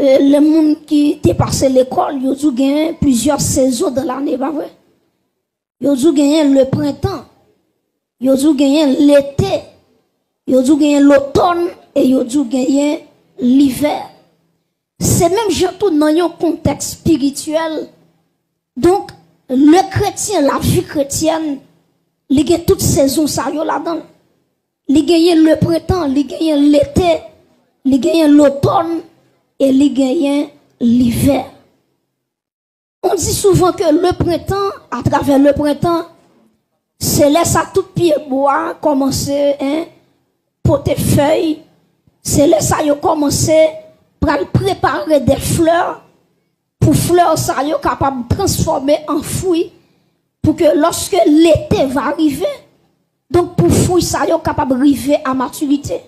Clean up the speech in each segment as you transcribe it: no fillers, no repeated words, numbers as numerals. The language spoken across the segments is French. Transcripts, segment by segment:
les gens qui étaient passé l'école, ils ont gagné plusieurs saisons dans l'année, pas vrai? Ils ont gagné le printemps, ils ont gagné l'été, ils ont gagné l'automne et ils ont gagné l'hiver. C'est même surtout dans un contexte spirituel. Donc, le chrétien, la vie chrétienne, il y a toutes saisons ça là-dedans. Il y a le printemps, il y a l'été, il y a l'automne et il y a l'hiver. On dit souvent que le printemps, à travers le printemps, c'est là ça tout pied bois, commencer, porter feuilles, c'est là ça yo commencer pour préparer des fleurs, pour fleurs ça yo capable de transformer en fruits, pour que lorsque l'été va arriver, donc pour fruits ça yo capable d'arriver à maturité.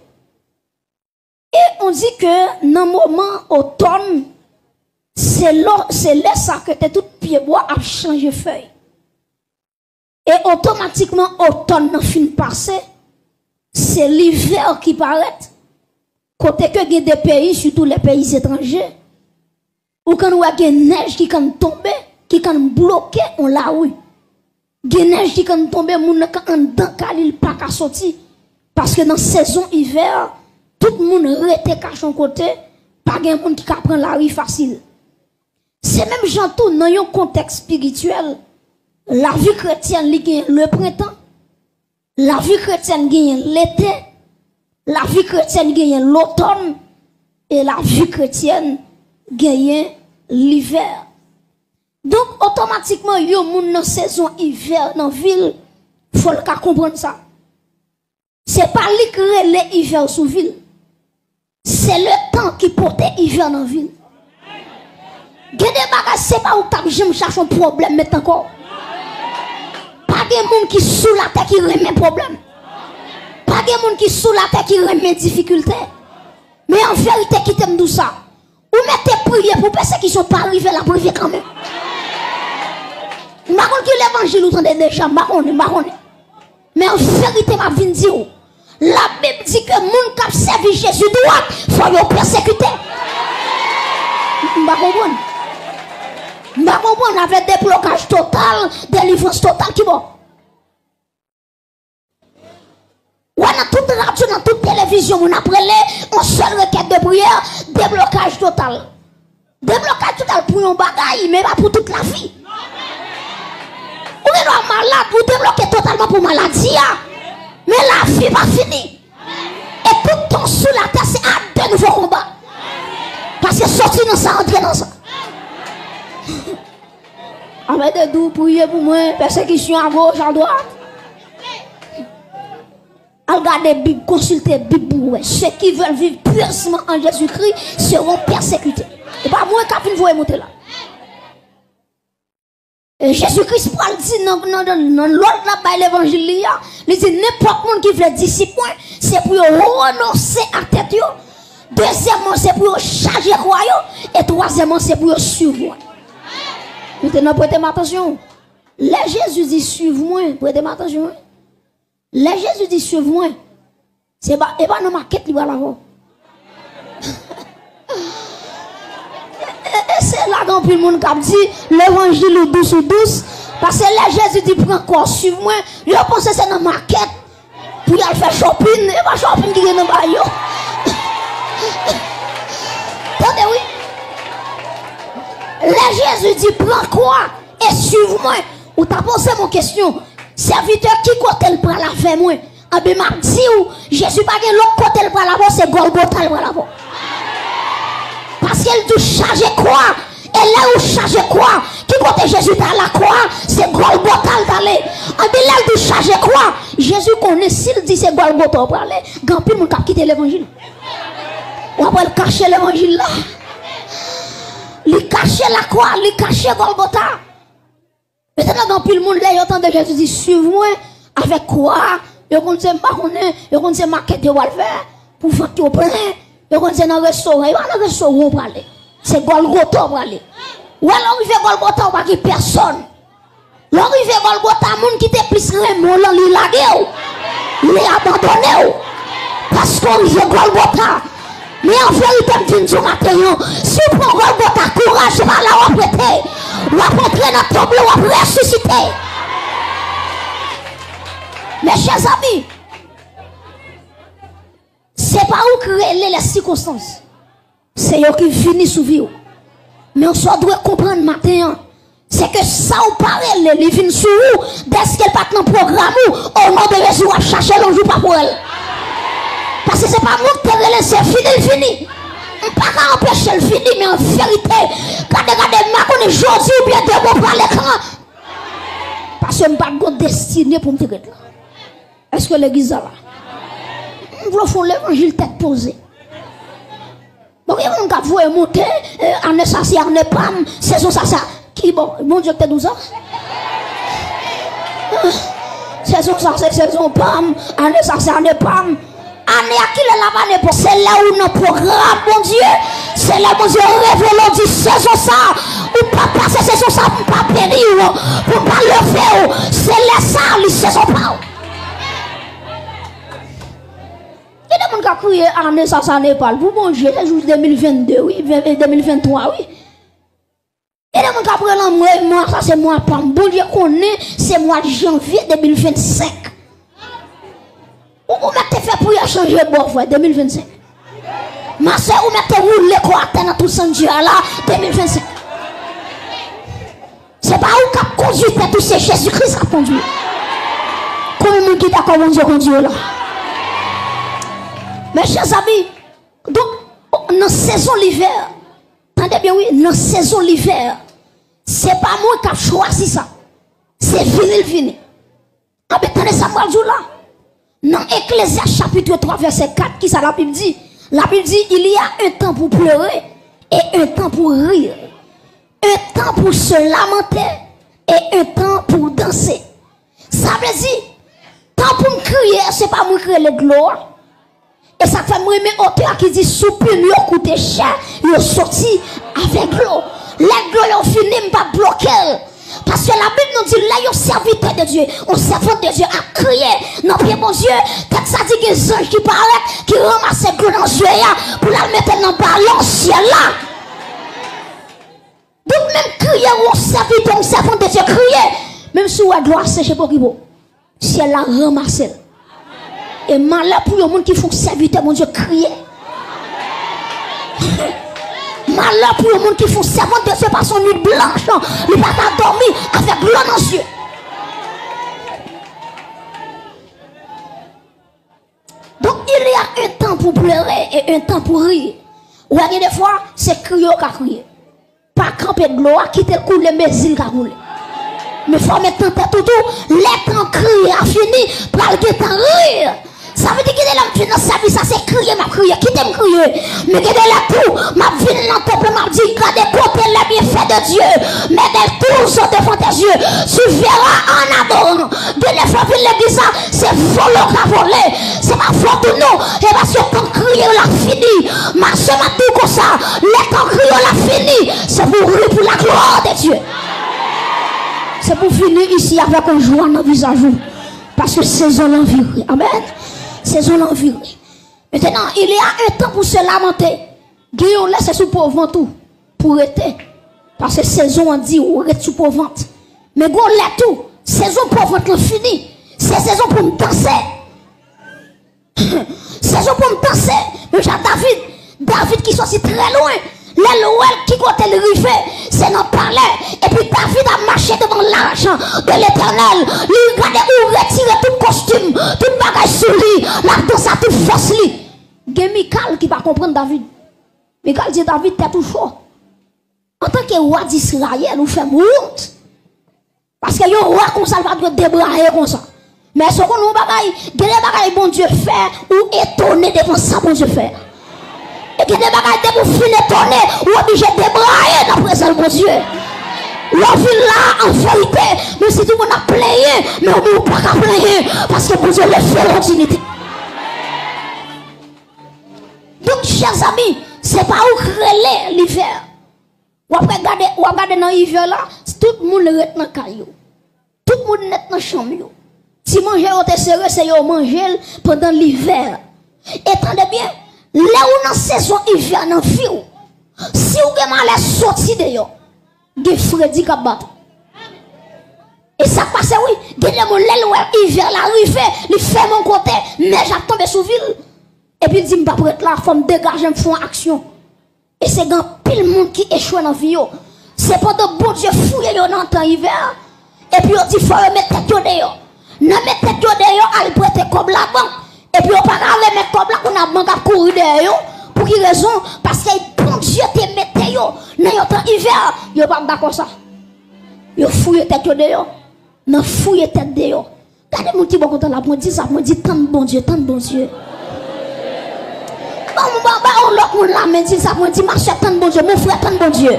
Et on dit que dans le moment automne, c'est là ça que t'es tout pied bois a changé feuille. Et automatiquement automne n'a fin passé, c'est l'hiver qui paraît. Côté que il y a des pays, surtout les pays étrangers, où quand on a des neige qui kan tomber, qui kan bloquer on la rue. Des neige qui kan tomber, moun kan en dedans il pas qu'à sortir parce que dans saison hiver, tout le monde rete cache en côté, pas gen monde qui prend la rue facile. C'est même jantou dans un contexte spirituel. La vie chrétienne gagne le printemps, la vie chrétienne gagne l'été, la vie chrétienne gagne l'automne et la vie chrétienne gagne l'hiver. Donc automatiquement yo moun dans saison hiver dans ville, faut le comprendre ça. C'est pas lui qui relève l'hiver sous ville. C'est le temps qui porte hiver dans ville. Gade bagay c'est pas où t'as j'aime chercher un problème maintenant encore. Pas de monde qui sous la tête qui remet problème. Pas de monde qui sous la tête qui remet difficulté. Mais en vérité qui t'aime tout ça. Ou mettez prière pour personnes qui sont pas arrivés la prière quand même. Marron qui l'évangile ou tendez déjà marron. Mais en vérité m'a vinn dire la Bible dit que moun k'ap servi Jésus droit faut yo persécuter. M'a comprendre avec des blocages total, délivrance totale qui bon. Ou dans toute radio, dans toute télévision, on appelle on seule requête de prière, déblocage total. Déblocage total pour un bagaille, mais pas pour toute la vie. Ou est malade pour débloquer totalement pour maladie. Mais la vie pas finie. Et tout ton sous la terre, c'est à de nouveaux combats. Parce que sortir dans ça, entrer dans ça. Avec de doux, priez pour moi, persécution à gauche, à droite. Regardez Bible, consultez Bible pour moi. Ceux qui veulent vivre pieusement en Jésus-Christ seront persécutés. Et pas moi qui vous monter là. Et Jésus-Christ parle dit dans l'autre là-bas l'évangile, il dit n'importe monde qui veut disciple, c'est pour renoncer à tête. Deuxièmement, c'est pour charger quoi. Et troisièmement, c'est pour suivre. Maintenant, prêtez attention. Les Jésus dit suivez-moi, prêtez attention. Les Jésus dit suivez-moi. C'est pas dans ma quête qui va là-haut. Et c'est là qu'on peut le monde qui dit l'évangile ou douce. Parce que les Jésus dit prends quoi, suivez-moi. Je pense que c'est dans ma quête. Pour y aller faire shopping. Et pas shopping qui est dans ma yo. Attendez, oui. Là, Jésus dit, prends quoi et suive-moi. Ou t'as posé mon question. Serviteur, qui côté le prend la fait moi? En bien, m'a dit, Jésus pas l'autre côté le prend la voix, c'est Golgotha le prend la voix. Parce qu'elle dit, charger quoi? Et là où charger quoi? Qui côté Jésus dans la croix, c'est Golgotha d'aller. En bien, là, elle dit, charger quoi? Jésus connaît, s'il dit c'est Golgotha pour aller, grand pile, mon cap quitter l'évangile. On va cacher l'évangile là. Il cacher la croix, il cacher Golgotha. Maintenant, quand tout le monde là, il entend Jésus dire suivez-moi avec quoi? Il compte marronner, il compte maquette de Walver pour faire au plein. Il compte dans le restaurant, il va dans le restaurant pour aller. C'est Golgotha pour aller. Ou alors il fait Golgotha pour qu'il personne. L'arrivée Golgotha, monde qui te plus remon, il lagué, il est abandonné. Parce qu'on vient Golgotha. Mais en vérité, je dis matin, si vous prenez votre courage, va la reprêter. Vous rentrer dans le tombeau, vous ressusciter. Mes chers amis, c'est pas où créer les circonstances. C'est eux qui finissent sous vie. Mais on doit comprendre matin. C'est que ça ou pareil, les vins sur vous, dès qu'elle part dans le programme, au nom de Jésus, on va chercher l'enjeu pas pour elle. Parce que c'est pas moi qui te relève, c'est fini. On ne peut pas empêcher le fini, mais en vérité, regardez, ma connaît aujourd'hui ou bien demain pour l'écran. Parce que je n'ai pas de destinée pour me tirer là. Est-ce que l'église est là? On veut faire l'évangile tête posée. Donc, il y a un gars qui veut monter, en essentiel, en épam, saison ça. Qui bon, mon Dieu, que t'es 12 ans? Saison ça, c'est saison pam, en essentiel, en épam. Année à qui la là-bas, c'est là où nos programmes, mon Dieu, c'est là, mon Dieu, révélons, dit saison ça, ou pas passer saison ça, pour pas périr, pour pas le faire, c'est là ça, les saison pas. Il y a des gens qui crient année ça n'est pas, pour bon Dieu, les jours 2022, oui, 2023, oui. Et les gens qui prennent moi, ça c'est moi, pas bon Dieu connaît, c'est mois de janvier 2025. Ou mettez fait pour y changer bon frère 2025. Ma soeur, ou mettez rouler quoi dans tout ce Dieu là 2025. C'est pas où qu'a conduit tout c'est Jésus-Christ qui a conduit. Combien de monde qui d'accord mon Dieu conduit là? Mes chers amis, donc dans saison l'hiver, attendez bien oui, dans saison l'hiver, c'est pas moi qui a choisi ça. C'est fini. Ah ben attendez ça moi là. Dans Ecclésiaste chapitre 3 verset 4, qui ça la Bible dit? La Bible dit il y a un temps pour pleurer et un temps pour rire. Un temps pour se lamenter et un temps pour danser. Ça veut dire, temps pour me crier, c'est pas moi crier le gloire. Et ça fait moi mes auteurs qui dit soupir, lui coûté cher, il sorti avec l'eau. Les gloires ont fini, pas bloquer. Parce que la Bible nous dit là, il y a un serviteur de Dieu, un servant de Dieu a crié. Non, bien mon Dieu, quand ça dit que les anges qui paraissent, qui ramassent le dans le ciel pour la mettre dans le ballon ciel là. Donc même crier ou un serviteur, un servant de Dieu crier, même si la gloire sécher pour qui beau, ciel là ramassé. Et malheur pour les gens qui font serviteur, mon Dieu, crier. Malheur pour les gens qui font servant de Dieu par son nuit blanche, il va pas dormir avec l'eau dans les yeux. Donc il y a un temps pour pleurer et un temps pour rire. Ou il y a des fois, c'est crier qui a crié. Pas camper de gloire, quitter le couler, mais il a roulé. Mais il faut mettre en tête tout, les temps crier a fini, pour le temps rire. Ça veut dire qu'il est là, dans sa vie, ça c'est crier, m'a crié, qui t'aime crier. Mais qu'il est là tout, ma vie dans le temple, m'a dit, regardez côté les bienfaits de Dieu. Mais d'elle tous devant tes yeux, tu verras en adorant. De les fois, l'église, c'est voler qu'à voler. C'est pas faute de nous. Et parce que quand crier, on l'a fini. Ma soeur m'a dit comme ça, les temps crier, on l'a fini. C'est pour rire pour la gloire de Dieu. C'est pour finir ici avec un joie dans le visage. Parce que saison l'environ. Amen. Saison l'environ. Maintenant, il y a un temps pour se lamenter. Guillaume laisse sous pauvre tout. Pour être. Parce que saison on dit ou reste sous pauvre. Mais go là tout. Saison pauvre est fini. C'est saison pour me danser. Saison pour me danser. Mais j'ai David qui sorti très loin. L'Elohel qui côté le rivet, c'est dans le palais. Et puis David a marché devant l'argent de l'Éternel. Il regardait où retirer tout costume, tout bagage sur lui, la danse à tout force lui. Il y a Michal qui va comprendre David. Michal dit David, t'es tout chaud. En tant que roi d'Israël, nous faisons honte. Parce que le roi comme ça, il va débrailler comme ça. Mais ce qu'on nous bagaille, il y a des bagailles bon Dieu fait ou étonné devant ça bon Dieu fait. Et qu'il y a des bagages pour finir tourner ou obligé de débrailler dans la présence de mon Dieu. La vie là, en vérité, mais si tout le monde a playé, mais on ne peut pas player parce que mon Dieu le fait l'opportunité. Donc, chers amis, c'est pas où créer l'hiver. Ou regarder dans l'hiver là, tout le monde est dans le caillou. Tout le monde est dans la chambre. Si manger au serré, c'est au manger pendant l'hiver. Et attendez bien. Là où dans saison hiver dans vie, si vous avez mal sorti de yo, des Freddy Kabat. Et ça passe, oui, des gens l'hiver l'arrivée, il fait mon côté, mais j'attends sous ville. Et puis il dit, je vais là, il faut me dégager, me faire action. Et c'est grand pile monde qui échoue dans la vie. C'est pas de bon Dieu fouiller dans le temps hiver. Et puis on dit, il faut mettre tête dehors. Ne mettre tête dehors, elle prête comme la banque. Et puis on ne peut pas mettre comme la banque, on a banque à courir dehors. Pour quelle raison? Parce que bon Dieu te mette dans le temps hiver. Ils ne sont pas d'accord ça. Ils fouillent tête dehors. Ils fouillent tête dehors. Regardez mon petit bon content là, on dit ça, on dit tant de bon Dieu, tant de bon Dieu. On l'a la main dit ça, on dit marche tant de bon Dieu, mon frère tant de bon Dieu.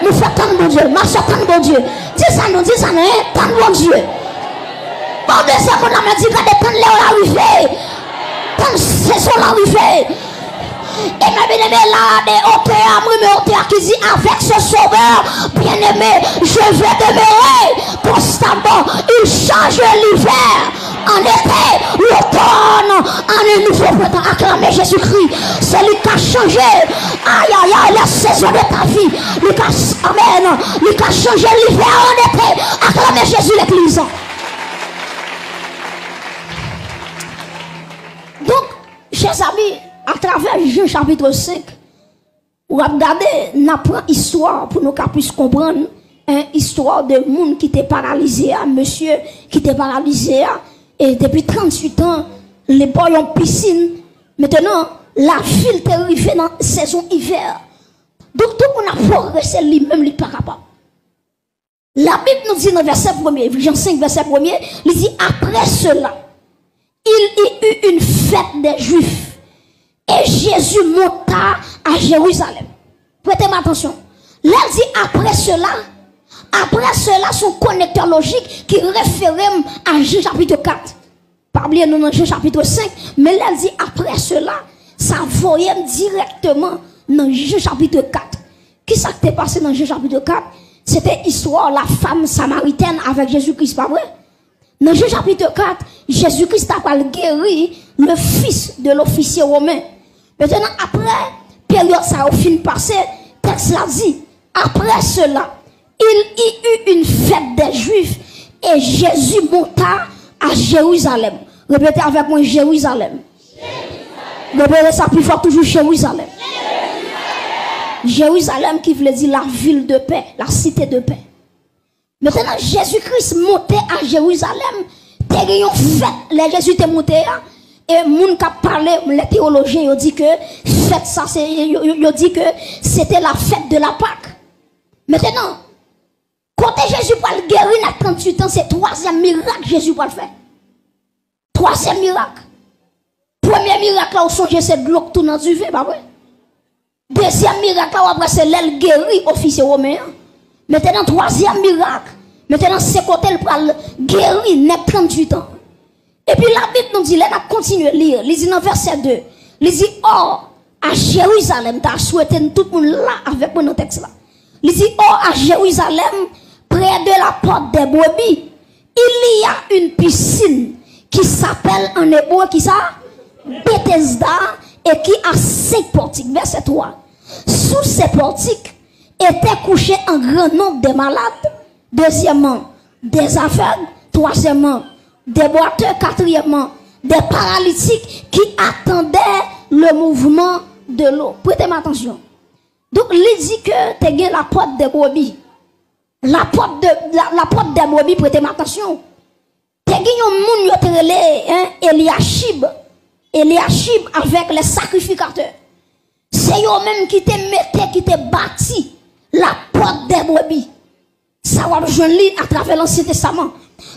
Mon frère tant de bon Dieu, marche tant de bon Dieu. Dis ça, non, tant de bon Dieu. Bon, deuxième, on a dit quand tant de l'éo l'arrivée, tant de saison l'arrivée. Et ma bien-aimé là, des hauteurs, qui dit avec ce sauveur, bien-aimé, je vais demeurer constamment. Il change l'hiver en été, l'automne, en un nouveau printemps. Acclamez Jésus-Christ, c'est lui qui a changé. Aïe, aïe, aïe, la saison de ta vie. Lui qui a, amen, lui qui a changé l'hiver en été. Acclamez Jésus l'église. Donc, chers amis, à travers Jean chapitre 5, on va regarder, on apprend histoire pour nous qu'on puisse comprendre une histoire de monde qui était paralysé, monsieur qui était paralysé, et depuis 38 ans, les boys ont piscine. Maintenant, la ville est arrivée dans la saison hiver. Donc, tout le monde a progressé lui-même, il n'est pas capable. La Bible nous dit dans le verset 1er, Jean 5, verset 1er, il dit après cela, il y eut une fête des Juifs. Et Jésus monta à Jérusalem. Prêtez-moi attention. Là, il dit après cela, son connecteur logique qui référait à Jean chapitre 4. Pas oublier nous dans Jean chapitre 5, mais là, il dit après cela, ça voyait directement dans Jean chapitre 4. Qui s'est passé dans Jean chapitre 4? C'était l'histoire de la femme samaritaine avec Jésus-Christ, pas vrai? Dans Jean chapitre 4, Jésus-Christ a guéri le fils de l'officier romain. Maintenant, après, période ça a fini passé, texte l'a dit, après cela, il y eut une fête des Juifs et Jésus monta à Jérusalem. Répétez avec moi, Jérusalem. Répétez ça plus fort, toujours Jérusalem. Jérusalem qui veut dire la ville de paix, la cité de paix. Maintenant, Jésus-Christ montait à Jérusalem. T'es une fête, les Jésus t'es monté. Et moun qui a parlé, les théologiens, ils dit que fête ça, ils dit que c'était la fête de la Pâque. Maintenant, quand Jésus va le guérir à 38 ans, c'est troisième miracle Jésus va le faire. Troisième miracle. Premier miracle là, on songe c'est de l'eau qui tourne dans du vin, pas vrai? Deuxième miracle là, après c'est l'aile guéri officier romain. Maintenant, troisième miracle. Maintenant, c'est côté le pral guéri, net 38 ans. Et puis la Bible nous dit, là, on continue à lire. Il dit dans verset 2, il dit, or, à Jérusalem, tu as souhaité tout le monde là avec mon texte là. Il dit, or, à Jérusalem, près de la porte des brebis, il y a une piscine qui s'appelle en hébreu, qui ça? Bethesda, et qui a 5 portiques. Verset 3. Sous ces portiques étaient couchés un grand nombre de malades. Deuxièmement, des aveugles. Troisièmement, des boiteux. Quatrièmement, des paralytiques qui attendaient le mouvement de l'eau. Prêtez-moi attention. Donc, il dit que tu as la porte des brebis. La porte des brebis, prêtez-moi attention. Tu as un monde Eliashib avec les sacrificateurs. C'est eux-mêmes qui te mettent, qui te bâti la porte des brebis. Ça va rejoindre à travers l'Ancien Testament.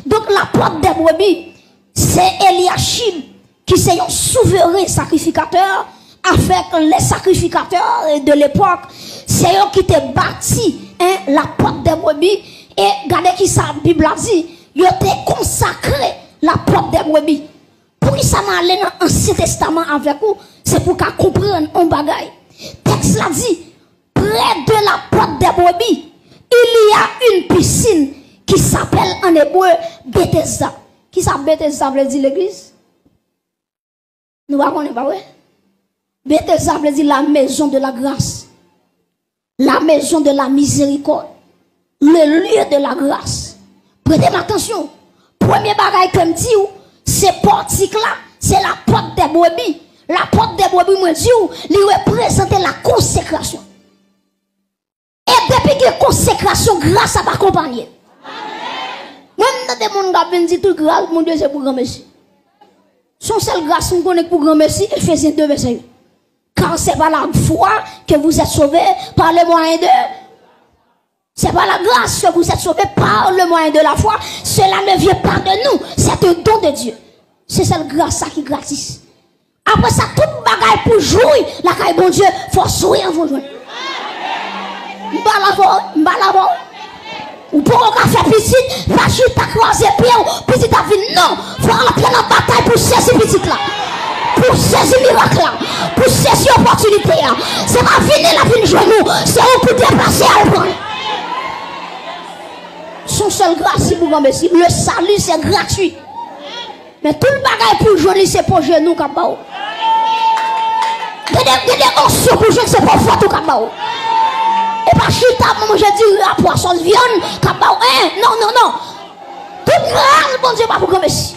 Donc la porte des brebis, c'est Eliashib qui c'est un souverain sacrificateur avec les sacrificateurs de l'époque. C'est eux qui te bâti la porte des brebis. Et regardez qui ça, la Bible a dit, ils ont consacré la porte des brebis. Pour qui ça m'a allé dans l'Ancien Testament avec vous, c'est pour qu'on comprenne un bagage. Texte l'a dit, près de la porte des brebis, il y a une piscine qui s'appelle en hébreu Bethesda. Qui s'appelle Bethesda veut dire l'église? Nous ne connaissons pas, vrai? Bethesda veut dire la maison de la grâce. La maison de la miséricorde. Le lieu de la grâce. Prêtez attention. Premier bagage que me dit, c'est portique là, c'est la porte des brebis. La porte des brebis, moi dis, il représente la consécration. Et depuis que la consécration, grâce à m'accompagner. Même dans des mondes qui disent tout grâce, mon Dieu, c'est pour grand merci. Son seul grâce, on connaît pour grand merci, Ephésiens 2, verset 8. Car c'est par la foi que vous êtes sauvés par le moyen de. C'est par la grâce que vous êtes sauvés par le moyen de la foi. Cela ne vient pas de nous, c'est un don de Dieu. C'est cette grâce qui est gratis. Après ça, tout bagaille pour jouer, la caille bon Dieu, il faut sourire pour jouer. M'balavo. Ou pour qu'on fasse petit, pas juste à croiser pied, petit à vie, non. Il faut entrer dans la bataille pour saisir petit là. Pour saisir miracle là. Pour saisir opportunité là. C'est pas venir la vie de genou, c'est un pour déplacer à prendre. Son seul grâce pour grand merci. Le salut c'est gratuit. Mais tout le bagage pour jouer, c'est pour genou comme ça. Il y a des os pour jouer, c'est pour faire tout comme ça. Et pas chita, maman, j'ai dit la poisson viande, cabao, non, non, non. Toute grâce, bon Dieu, pas pour grand merci.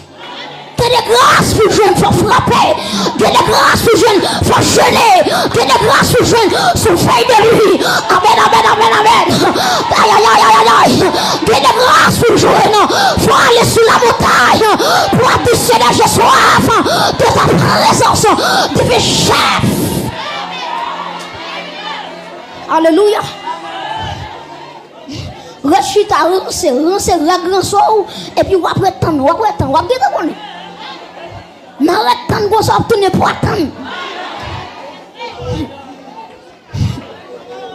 Il y a des grâces pour jeune, il faut frapper. Il y a des grâces pour jeune, il faut jeûner. Il y a des grâces pour jeune, sous feuille de lui. Amen, amen, amen, amen. Aïe, aïe, aïe, aïe, aïe. Il y a des grâces pour jeune, il faut aller sur la montagne pour additionner, j'ai soif de ta présence, de chef. Alléluia. Rechute à rancer, la grand soir, et puis on va prétendre, on va prétendre, n'arrête tant qu'on s'en tourne pour attendre.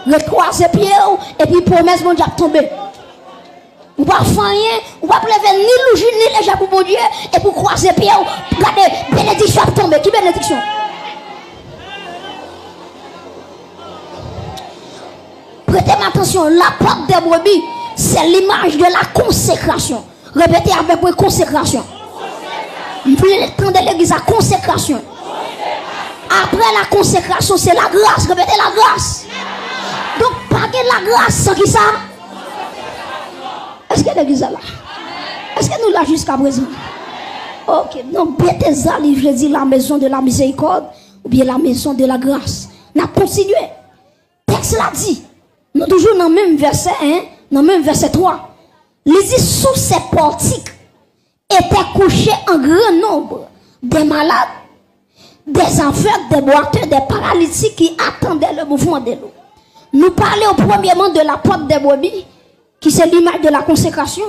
Recroiser pied et puis promesse mon Dieu tomber. On va faire rien, on va lever ni l'ouji ni les gens pour mon Dieu et pour croiser pied. Regardez, bénédiction tomber. Qui bénédiction? Prêtez attention, la porte des brebis, c'est l'image de la consécration. Répétez avec moi, consécration. Vous voulez l'étendre l'église à consécration. Après la consécration, c'est la grâce. Répétez la grâce. Donc, pas que la grâce sans qui ça? Est-ce que l'église est là? Est-ce que nous là jusqu'à présent? Ok. Donc, Bethesda, je dis la maison de la miséricorde ou bien la maison de la grâce. On a continué. Texte l'a dit. Nous toujours dans le même verset 1, dans le même verset 3. Il dit sous ces portiques étaient couchés en grand nombre des malades, des aveugles, des boiteux, des paralytiques qui attendaient le mouvement de l'eau. Nous parlons premièrement de la porte des brebis, qui c'est l'image de la consécration.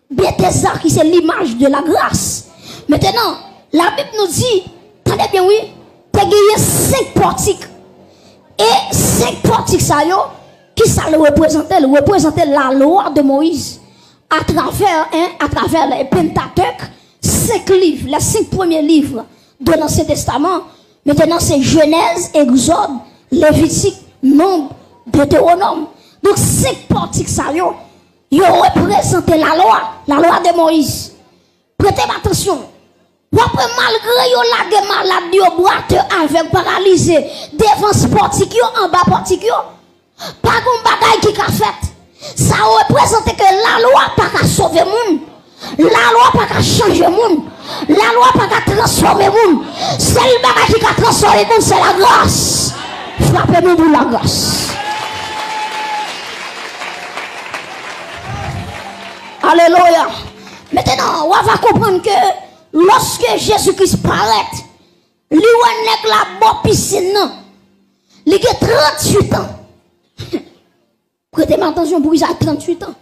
Bethesda, qui c'est l'image de la grâce. Maintenant, la Bible nous dit, attendez bien oui, tu as gagné 5 portiques. Et 5 portiques, ça y est, qui ça le représentait? Le représentait la loi de Moïse. À travers les Pentateuque, 5 livres, les 5 premiers livres de l'Ancien Testament. Maintenant, c'est Genèse, Exode, Lévitique, Nombre, Deutéronome. Donc, 5 portiques, ça y est, ils représentaient la loi de Moïse. Prêtez attention. Après, malgré yo la malade, yo boiteux avec paralysé, devant ce portique, en bas portique, pas de bagaille qui a fait. Ça représente que la loi pas qu'à sauver monde. La loi pas qu'à changer monde. La loi pas qu'à transformer monde. C'est le bagage qui a transformé monde, c'est la grâce. Frappez-nous pour la grâce. Alléluia. Maintenant, on va comprendre que lorsque Jésus-Christ paraît, lui on la bonne piscine, il a 38 ans. Prêtez attention pour ça, 38 ans.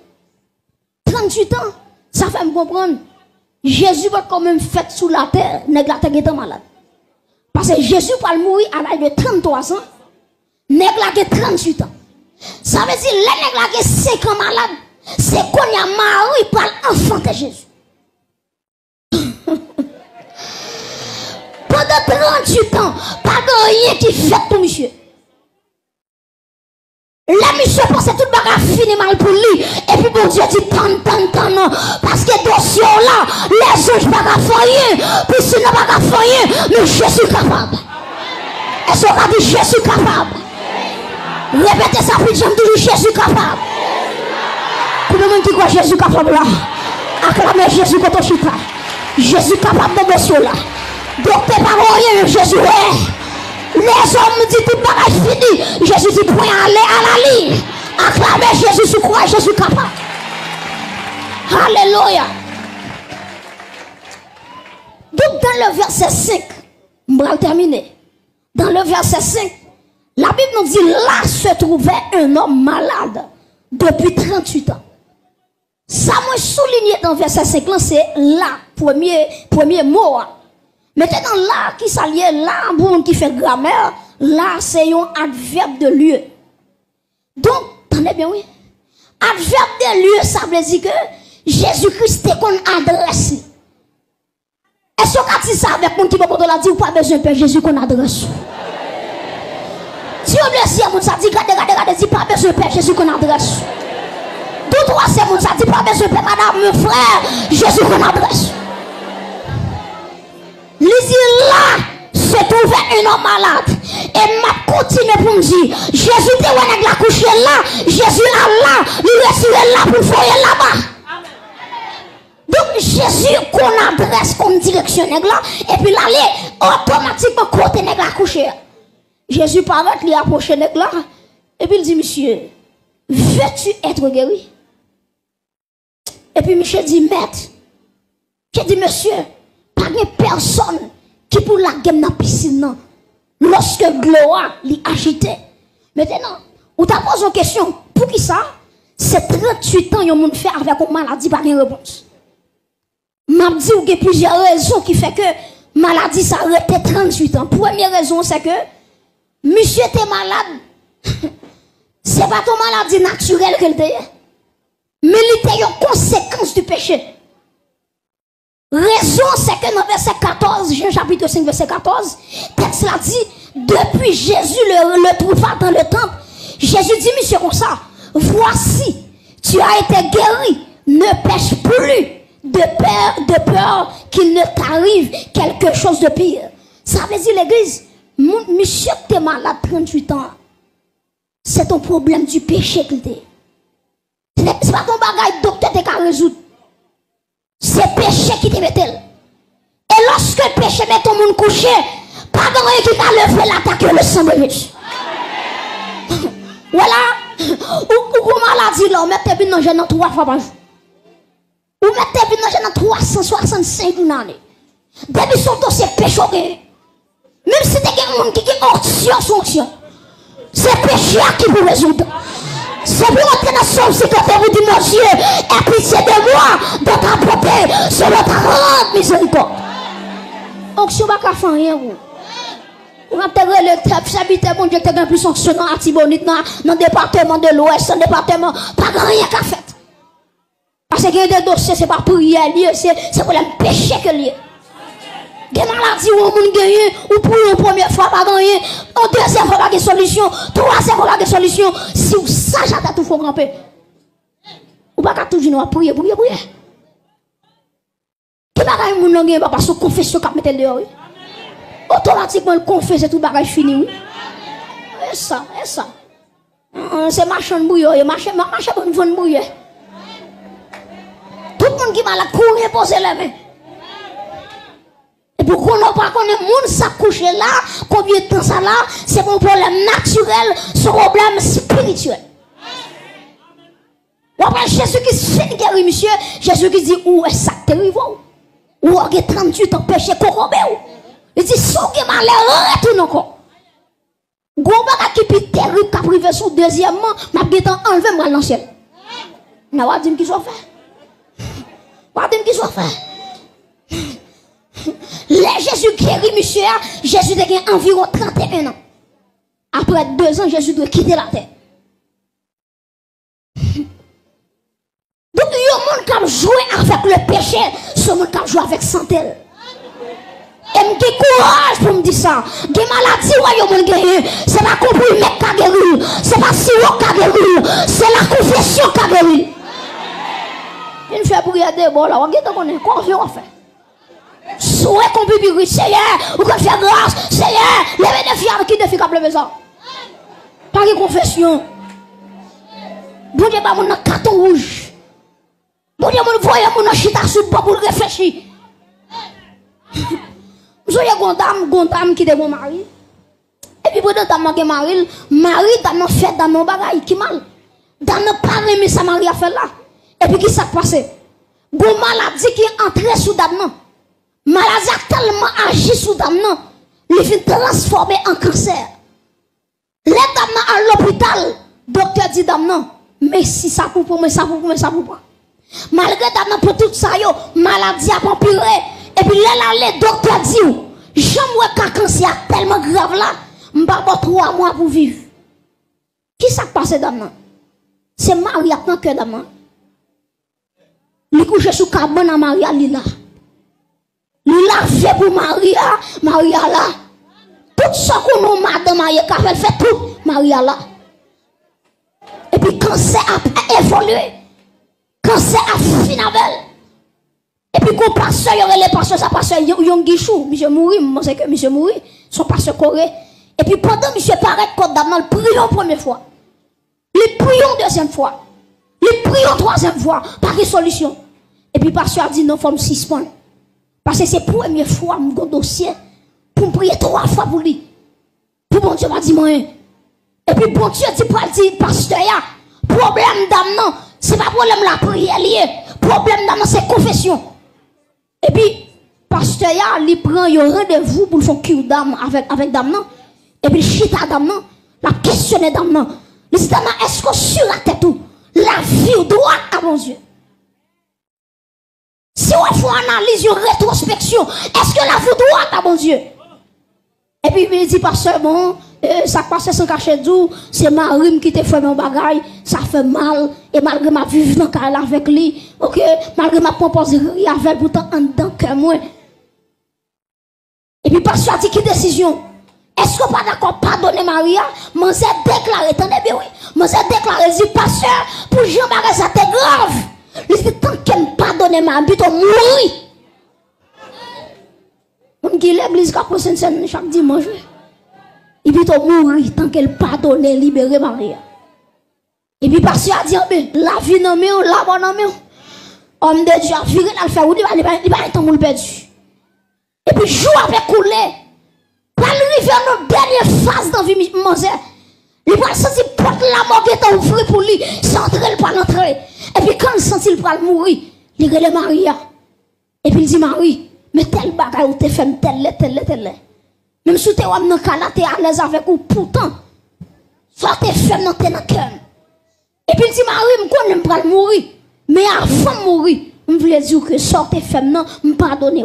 38 ans, ça fait me comprendre. Jésus va quand même fait sous la terre, nèg la terre est malade. Parce que Jésus va mourir à l'âge de 33 ans, nèg la a 38 ans. Ça veut dire, les nèg la a 5 ans malade, c'est qu'on y a Marie pour l'enfanter Jésus. Pendant 38 ans, pas de rien qui fait pour monsieur. La mission pense tout le bagage fini mal pour lui. Et puis bon Dieu dit tant, parce que dossier là, les anges pas qu'à faire rien, puis sinon pas qu'à faire rien, mais je suis capable. Est-ce qu'on a dit Jésus capable? Répétez ça, puis j'aime toujours Jésus capable. Combien de monde qui croit Jésus capable là? Acclamez Jésus quand on chita. Jésus capable de monsieur là. Docteur par rien, Jésus est. Les hommes disent tout bagage fini. Jésus dit point aller à la ligne. Acclamez Jésus sous croix, Jésus capable. Alléluia. Donc dans le verset 5, on va terminer. Dans le verset 5, la Bible nous dit là se trouvait un homme malade depuis 38 ans. Ça m'a souligné dans le verset 5 là, c'est là, premier mot. Maintenant là qui s'allie là, bon qui fait grammaire, là c'est un adverbe de lieu. Donc, attendez bien oui. Adverbe de lieu, ça veut dire que Jésus-Christ est qu'on adresse. Est-ce que tu sais avec mon qui peut la dire ou pas besoin de Jésus qu'on adresse? Dieu blesse à mon ça dit regardez dit pas besoin de Jésus qu'on adresse. Tout droit c'est mon ça dit pas besoin de madame mon frère Jésus qu'on adresse. Lisez là se trouvait un homme malade et m'a continué pour me dire Jésus te ouais la coucher là, Jésus a là, lui retirer là pour foyer là-bas. Donc Jésus qu'on adresse comme direction là et puis l'aller automatiquement côté nèg la coucher. Jésus paraît lui approcher nèg là et puis il dit monsieur, veux-tu être guéri? Et puis monsieur dit maître. J'ai dit monsieur, pas de personne qui pour la game dans la piscine non. Lorsque gloire l'y agité. Maintenant, on t'a posé une question, pour qui ça? C'est 38 ans yon moun fait avec une maladie pas de réponse. M'a dit qu'il y a plusieurs raisons qui fait que maladie ça arrête 38 ans. Première raison c'est que monsieur était malade. C'est pas ton maladie naturelle qu'elle était. Mais il était une conséquence du péché. Raison c'est que dans verset 14, Jean chapitre 5 verset 14, texte l'a dit depuis Jésus le trouva dans le temple. Jésus dit monsieur comme ça, voici tu as été guéri, ne pêche plus de peur qu'il ne t'arrive quelque chose de pire. Ça veut dire l'église, monsieur t'es malade 38 ans. C'est ton problème du péché qu'il t'est. C'est pas ton bagage docteur t'es qu'à résoudre. C'est péché qui te met tel. Et lorsque le péché met ton monde couché, pas de rien qui t'a levé l'attaque le sang de Jésus. Voilà. Ou maladie là, on met tes dans gêne 3 fois par jour. Ou met tes dans gêne 365 une année. Depuis son dossier péché. Même si t'es un monde qui est option son option. C'est péché qui vous résoudre. C'est pour entrer dans son secret vous dit mon Dieu, aie pitié de moi, de ta beauté, sur notre grande miséricorde. Donc si on va pas faire rien, on va intégrer le tep, j'habite mon Dieu, qui est plus fonctionnant à Tibonite, dans le département de l'Ouest, dans le département, pas rien qu'à faire. Parce qu'il y a des dossiers, c'est pas prière, c'est pour le péché que lié. Des maladies où on gagne, ou pour une première fois pas gagner, en deuxième fois pas de solution, troisième fois pas de solution. Si vous savez, j'ai tout faut grimper. Ou pas toujours nous prier, prier. Tout bagage moun nan gagne parce que confession qu'a mettre dehors. Automatiquement le confesse tout bagage fini oui. Et ça. C'est marchand bouillon, marché bonne bonne bouillon. Tout le monde qui malade courir poser les mains. Et pour qu'on n'a pas qu'on est monde ça couché là, combien de temps ça là, c'est un problème naturel, c'est un problème spirituel. Ou après Jésus qui fait guérir monsieur, Jésus qui dit où est ça terrible ou on a 38 ans péché corrompé. Il dit si on a malheur retourne encore. Gros bagage qui peut terrible qu'a privé son deuxièmement, m'a guetant enlever moi dans le ciel. Na va dire qui soit fait. Pas dire qui soit fait. Les Jésus guérit, monsieur, Jésus a gagné environ 31 ans. Après 2 ans, Jésus doit quitter la terre. Donc, il y a un monde qui a joué avec le péché, ce monde qui a joué avec santé. Et je dis courage pour me dire ça. Des maladies, il y a un monde qui a gagné. Ce n'est pas compris, mec qui a guéri. Ce n'est pas si haut qui a guéri. C'est la confession qui a guéri. Il fait pour regarder, bon là, on va faire quoi on fait. souhait qu'on peut vivre, Seigneur, ou qu'on fait grâce, Seigneur, levez des filles qui défient comme le maison. Pas de confession. Bon Dieu, pas mon carton rouge. Bon Dieu, mon voyez mon chita sous pour réfléchir. Vous avez une dame qui est mon mari. Et puis, pendant que je mari, Marie, dans nos fêtes, dans nos bagailles, qui mal. Dans nos parents, mais sa Marie a fait là. Et puis, qui s'est passé? Bon maladie qui est entrée sous dame, non. Maladie a tellement agi sous dame, non. Il fait transformer en cancer. Les dames à l'hôpital, docteur dit dame, non. Mais si ça pour moi, ça pour moi, ça pour moi. Malgré dame, pour tout ça, yo, maladie a empiré. Et puis, là, les docteurs disent, j'aime qu'un cancer tellement grave là. M'pas 3 mois pour vivre. Qui ça passe dame? C'est Maria tant que dame. Il couche sous cabane à Maria Lila. Lila fait pour Maria, Maria là. Tout ça qu'on nous madame Maria elle fait tout Maria là. Et puis cancer a évolué. Cancer a fini avec. Et puis qu'on passe les pasteurs ça passe yon guichou, monsieur mourir, moi c'est que monsieur mourir, son pasteur coré. Et puis pendant monsieur paraît comme d'abord, le prions première fois. Le prions deuxième fois. Le prions troisième fois. Pas de solution. Et puis pasteur a dit non, il faut me suspendre. Parce que c'est la première fois mon dossier pour me prier 3 fois pour lui. Puis bon Dieu m'a dit moi. Et puis bon Dieu dit pas dit pasteur problème d'âme non, c'est pas problème la prière lié. Problème d'âme c'est confession. Et puis pasteur il prend un rendez-vous pour faire cure d'âme avec d'âme non. Et puis, chita dame non, la questionner dame non. Il dit dame, est-ce que sur la tête tout, la vie ou droit à mon Dieu? Si on fait une analyse, une rétrospection, est-ce que la vie droit à mon Dieu? Et puis, il dit, pasteur, bon, ça passe sans cacher d'où, c'est ma rime qui te fait mon bagage, ça fait mal, et malgré ma vie dans le avec lui, ok, malgré ma proposition, il y avait pourtant un dedans que moi. Et puis, pasteur a dit, quelle décision? Est-ce que pas d'accord pardonner Maria? Moi j'ai déclaré, attendez bien oui. Moi j'ai déclaré, je dis pasteur, pour Jean-Marie ça t'est grave. Il dit tant qu'elle pardonne ma vie, tu mourir. On dit l'église qui a posé chaque dimanche. Il dit tu mourir tant qu'elle pardonne, libérer Maria. Et puis pasteur a dit, la vie non mais la bonne non mais. Homme de Dieu a viré dans le fer, il va être en perdu. Et puis jour après couler. Pour arriver à notre dernière phase dans la vie, il va sentir porte la mort qui est ouverte pour lui, sans entrer, pas l'entrer. Et puis quand il sent qu'il va mourir, il regarde Maria. Et puis il dit Marie, mais tel bagage ou te fait tel. Même si tu es dans le cas là, tu es à l'aise avec ou pourtant, soit tu es fait dans le cœur. Et puis il dit Marie, je connais mourir. Mais avant de mourir, je voulais dire que soit tu es fait, non, je pardonne.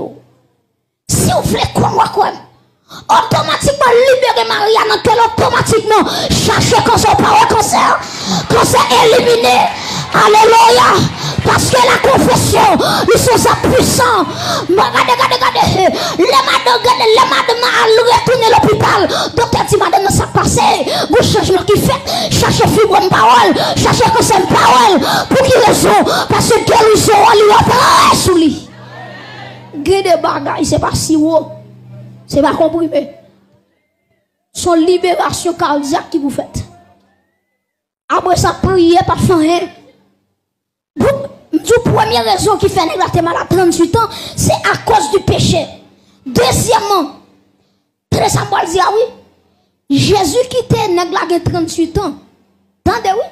Si vous voulez quoi, automatiquement libérer Maria dans quel automatiquement chercher cancer par cancer éliminé. Alléluia. Parce que la confession ils sont ça puissant. Regardez les madames à retourner à l'hôpital. Docteur dit madame ça passé vous changement qui fait chercher fibre de parole chercher cancer de parole pour qui raison parce que guérison lui a sous lui des bagages c'est pas si haut. C'est pas comprimé. Son libération cardiaque qui vous faites. Après ça, priez par fin. La première raison qui fait que mal à 38 ans, c'est à cause du péché. Deuxièmement, très Samuel dit, ah oui, Jésus qui était nègre 38 ans. Attendez, oui.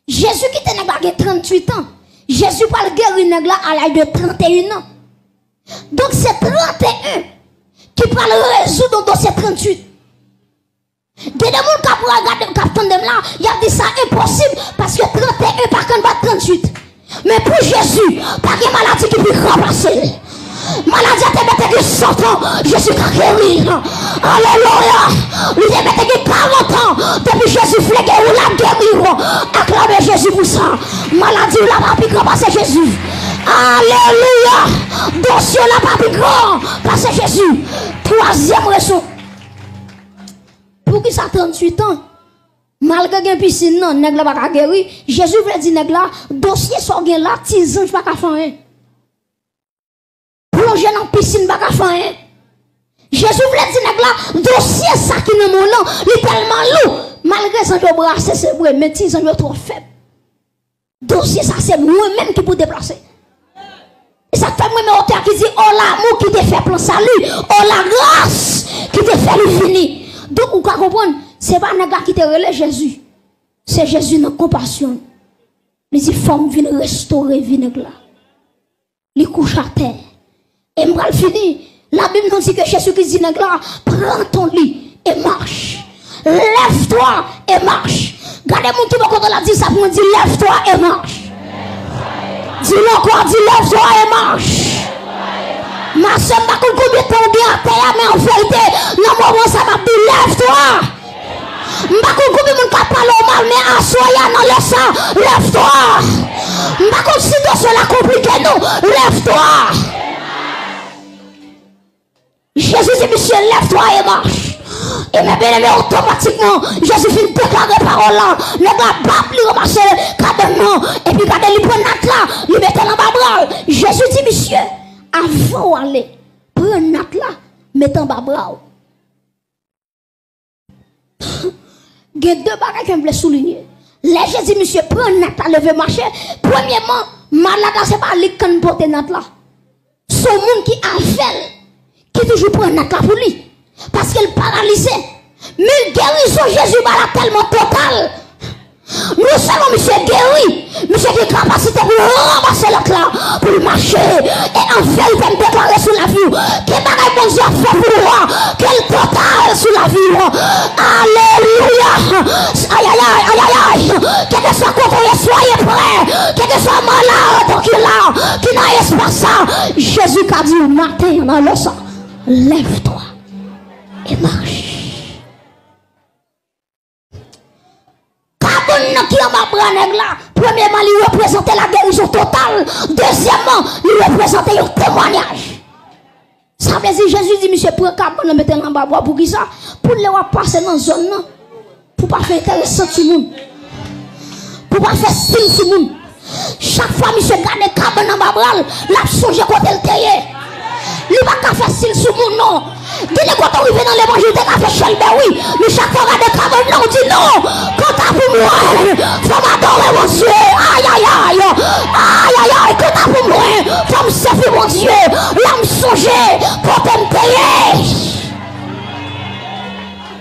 Jésus qui était nègre 38 ans. Jésus parle guéri nègre à l'âge de 31 ans. Donc c'est 31 qui parle résoudre le dossier 38. Il y a des gens qui regardent le capitaine de là, il a dit ça impossible parce que 31 par contre va 38. Mais pour Jésus, pas de maladie qui peut remplacer. Maladie a été que 100 ans, Jésus a guéri. Alléluia. Il a été 40 ans, depuis Jésus flégué ou l'a guéri. Acclamez Jésus pour ça. Maladie ou la pas pu remplacer Jésus. Alléluia. Dossier la pas pu grand, parce que Jésus. Troisième raison. Pour qui ça 38 ans? Malgré qu'il y a une piscine, non, nèg la pas guéri. Jésus veut dire nèg la, dossier soit gen là, 10 ans, pas qu'à faire. Plongez dans piscine pas faire. Jésus voulait dire là, dossier ça qui dans mon nom, il est tellement lourd. Malgré ça, je brasser c'est vrai, mais si ça est trop faible. Dossier ça c'est moi-même qui peux déplacer. Et ça fait moi-même auteur qui dit, oh l'amour qui te fait plan salut, oh la grâce qui te fait le fini. Donc, vous pouvez comprendre, c'est pas un gars qui te relève Jésus. C'est Jésus dans compassion. Il dit, femme vient restaurer, vient là. Il couche à terre. Et m'bral fini. La Bible nous dit que Jésus qui dit, là, prends ton lit et marche. Lève-toi et marche. Regardez-moi qui va quand on a dit ça pour dire, lève-toi et marche. Dis-le encore, dis lève-toi et marche. Ma soeur m'a combien de temps bien à terre, mais en vérité, le moment ça m'a dit lève-toi. M'a combien de temps parle mal, mais assoya dans le sang, lève-toi. M'a combien si dans cela compliqué nous, lève-toi. Jésus dit, monsieur, lève-toi et marche. Et mes bien-aimés, automatiquement, Jésus finit de déclarer parole là. Le gars, bap, lui remarche, cadement. Et puis, quand il prend Nat là, il met dans bas bras. Jésus dit, monsieur, avant d'aller, prends Nat là, mets en bas bras. Il y a deux bagages que je voulais souligner. Les Jésus dit, monsieur, prends Nat là, lever marcher. Premièrement, malade là, c'est pas lui qui porte Nat là. Son monde qui avale, qui toujours prend Nat là pour lui. Parce qu'elle paralysée. Mais guérison Jésus va tellement totale. Nous savons monsieur guéri. Monsieur qui a capacité pour ramasser l'autre là, pour marcher. Et en vérité me déclarer sur la vie. Quel bagage bon Dieu a fait pour moi. Quel total sur la vie. Alléluia. Aïe aïe aïe aïe aïe. Quel que soit contre soyez prêts. Quel que soit malade qui là, qui n'a espace ça. Jésus a dit au matin dans le sang. Lève-toi. Et marche. Carbone qui a ma branègue là. Premièrement, il représentait la guérison totale. Deuxièmement, il représentait un témoignage. Ça veut dire, Jésus dit, monsieur, prends carbone, mettez en bas pour qui ça? Pour les passer dans la zone, non? Pour pas faire intéressant tout le monde. Pour pas faire style tout le monde. Chaque fois, monsieur, garde carbone en bas, la songe côté le terre. Il va pas faire style sur mon nom. Dis-le quand on arrive dans l'évangile, tu as fait chelbe, oui. Mais chaque fois qu'on a des cabanes, on dit non. Quand t'as pour moi, faut m'adorer mon Dieu. Aïe, aïe, aïe. Aïe, aïe, aïe. Quand t'as pour moi, faut me servir mon Dieu. Là, me songer pour te me payer.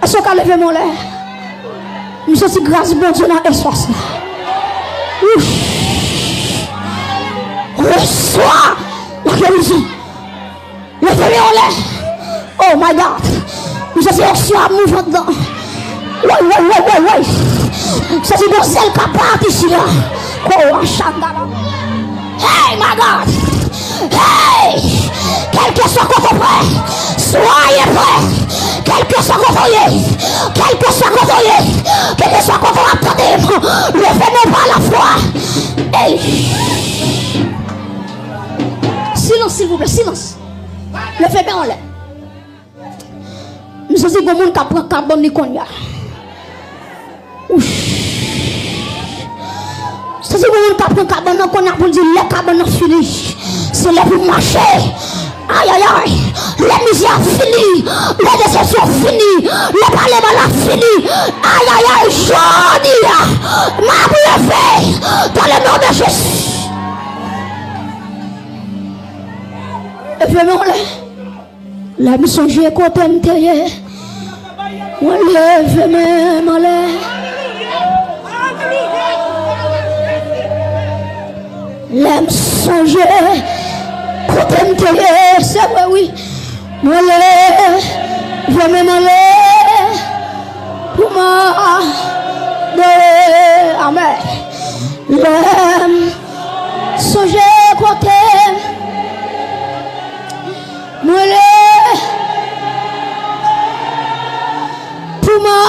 Est-ce qu'on a levé mon lait? Je suis grâce, bon Dieu, dans l'espace. Reçois la guérison. Levez mon lait. Oh my God. Nous sommes aussi à mouvement dedans. Ouais. C'est une bonne zèle qui part ici là. Oh, Chandala. Hey, my God. Hey. Quel que soit votre prêt, soyez prêts. Quel que soit votre lieu, quel que soit votre lieu, quel que soit votre attendez, levez-nous par la foi. Hey. Silence, s'il vous plaît, silence. Levez bien en l'air. Nous sommes des gens qui prennent carbone de cognac. C'est des gens qui prennent carbone de cognac pour dire le carbone fini. C'est là pour marcher. Aïe aïe aïe. Les misères finies. Les déceptions finies. Les parlements fini. Aïe aïe aïe. Je dis. Ma levé dans le nom de Jésus. Et puis on lève. La mission j'ai côté intérieur. On lève même on lève. La mission j'ai côté intérieur. C'est vrai oui. On lève même on lève. Pour moi. Amen. La mission j'ai côté. Moi pour moi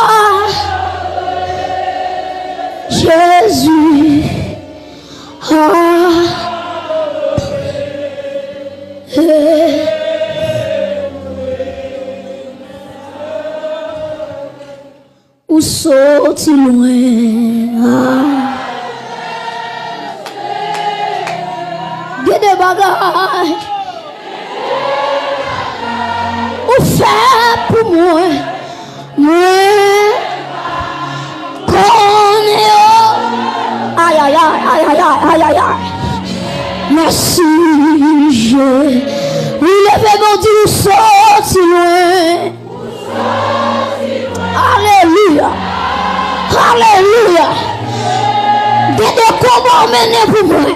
Jésus où sorti loin des bagages ou fait pour moi. Moi, connais. Aïe, aïe, aïe, aïe, aïe, aïe, aïe. Merci, je. Oui, levez mon Dieu, sorti loin. Alléluia. Alléluia. Gardez comment mener pour moi.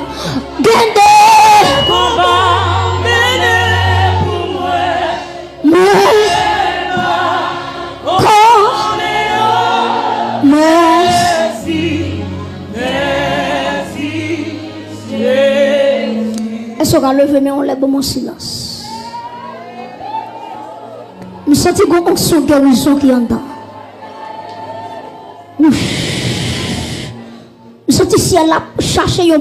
Gardez comment mener pour moi. Moi. Merci. Merci. Est-ce qu'on va lever mais on lève mon silence. Nous sentons une onction guérison qui est en dedans. Nous sentons si elle a cherché